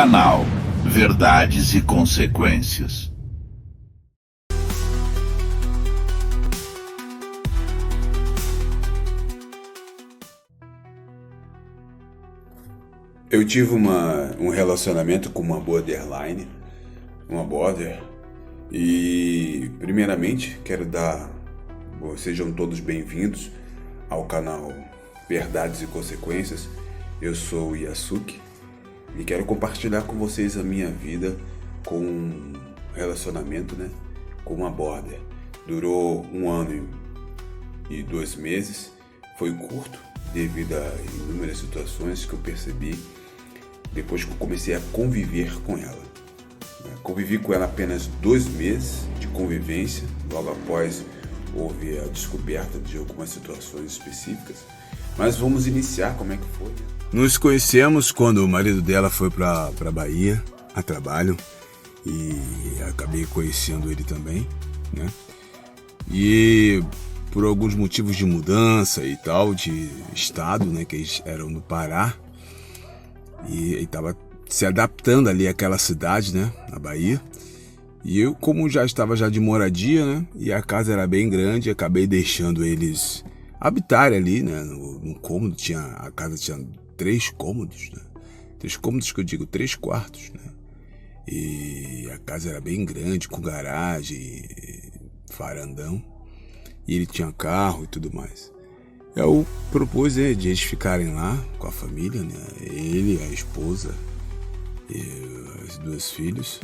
Canal Verdades e Consequências. Eu tive um relacionamento com uma borderline, e primeiramente quero sejam todos bem-vindos ao canal Verdades e Consequências. Eu sou o Yasuki e quero compartilhar com vocês a minha vida com um relacionamento, com uma border. Durou 1 ano e 2 meses, foi curto devido a inúmeras situações que eu percebi depois que eu comecei a conviver com ela. Convivi com ela apenas 2 meses de convivência, logo após houve a descoberta de algumas situações específicas. Mas vamos iniciar como é que foi. Nos conhecemos quando o marido dela foi para Bahia a trabalho e acabei conhecendo ele também, E por alguns motivos de mudança e tal, de estado, que eles eram no Pará, e estava se adaptando ali àquela cidade, na Bahia. E eu, como já estava de moradia, e a casa era bem grande, acabei deixando eles habitarem ali, no cômodo. A casa tinha 3 cômodos, 3 cômodos que eu digo, 3 quartos, E a casa era bem grande, com garagem, varandão. E ele tinha carro e tudo mais. Eu propus de eles ficarem lá com a família, ele, a esposa e os 2 filhos.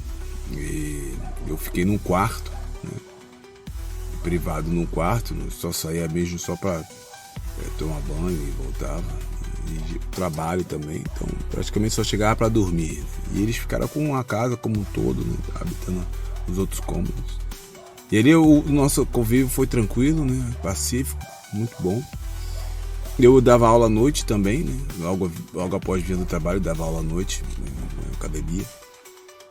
E eu fiquei num quarto, privado num quarto, só saía mesmo só para tomar banho e voltava. E de trabalho também, então praticamente só chegava para dormir. E eles ficaram com a casa como um todo, habitando os outros cômodos. E ali o nosso convívio foi tranquilo, pacífico, muito bom. Eu dava aula à noite também, logo após vir do trabalho, dava aula à noite na academia.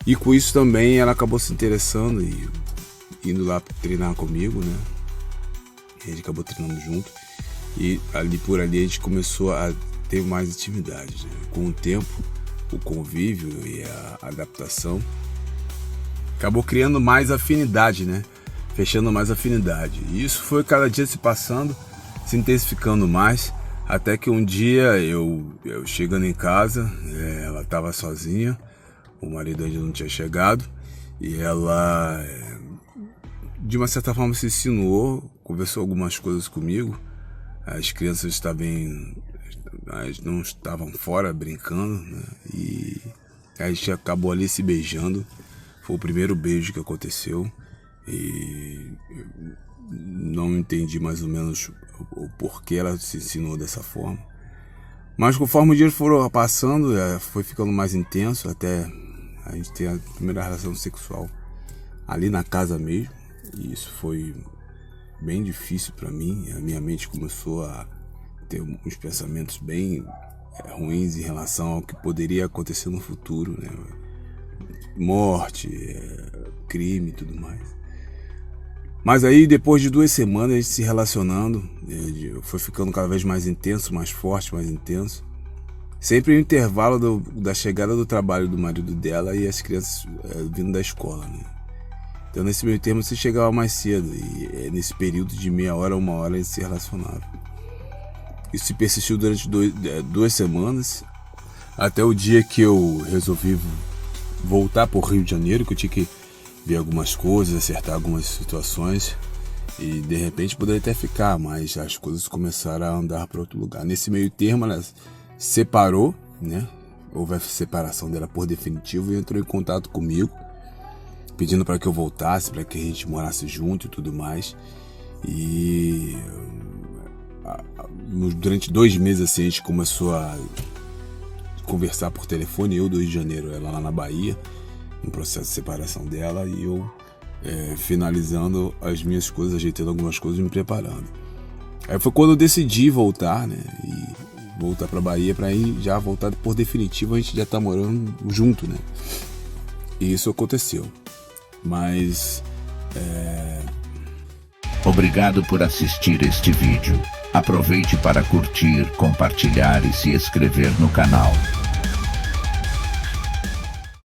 E com isso também ela acabou se interessando e indo lá treinar comigo, A gente acabou treinando junto. E por ali a gente começou a ter mais intimidade. Com o tempo, o convívio e a adaptação acabou criando mais afinidade, Fechando mais afinidade. E isso foi cada dia se passando, se intensificando mais, até que um dia eu chegando em casa, ela estava sozinha, o marido ainda não tinha chegado, e ela, de uma certa forma, se insinuou, conversou algumas coisas comigo. As crianças não estavam fora brincando, e a gente acabou ali se beijando. Foi o primeiro beijo que aconteceu. E eu não entendi mais ou menos o porquê ela se insinuou dessa forma. Mas conforme os dias foram passando, foi ficando mais intenso, até a gente ter a primeira relação sexual ali na casa mesmo. E isso foi bem difícil para mim. A minha mente começou a ter uns pensamentos bem ruins em relação ao que poderia acontecer no futuro, Morte, crime e tudo mais. Mas aí, depois de 2 semanas, a gente se relacionando, foi ficando cada vez mais intenso, mais forte, mais intenso. Sempre no intervalo da chegada do trabalho do marido dela e as crianças vindo da escola, Então, nesse meio termo, você chegava mais cedo. E nesse período de meia hora a 1 hora, a gente se relacionava. Isso se persistiu durante 2 semanas, até o dia que eu resolvi voltar para o Rio de Janeiro, que eu tinha que ver algumas coisas, acertar algumas situações e de repente poderia até ficar, mas as coisas começaram a andar para outro lugar. Nesse meio termo ela separou, houve a separação dela por definitivo e entrou em contato comigo, pedindo para que eu voltasse, para que a gente morasse junto e tudo mais. E durante 2 meses assim, a gente começou a conversar por telefone, eu do Rio de Janeiro, ela lá na Bahia, no processo de separação dela, e eu finalizando as minhas coisas, ajeitando algumas coisas e me preparando. Aí foi quando eu decidi voltar, e voltar pra Bahia, pra ir já voltar por definitivo, a gente já tá morando junto, E isso aconteceu. Mas Obrigado por assistir este vídeo. Aproveite para curtir, compartilhar e se inscrever no canal.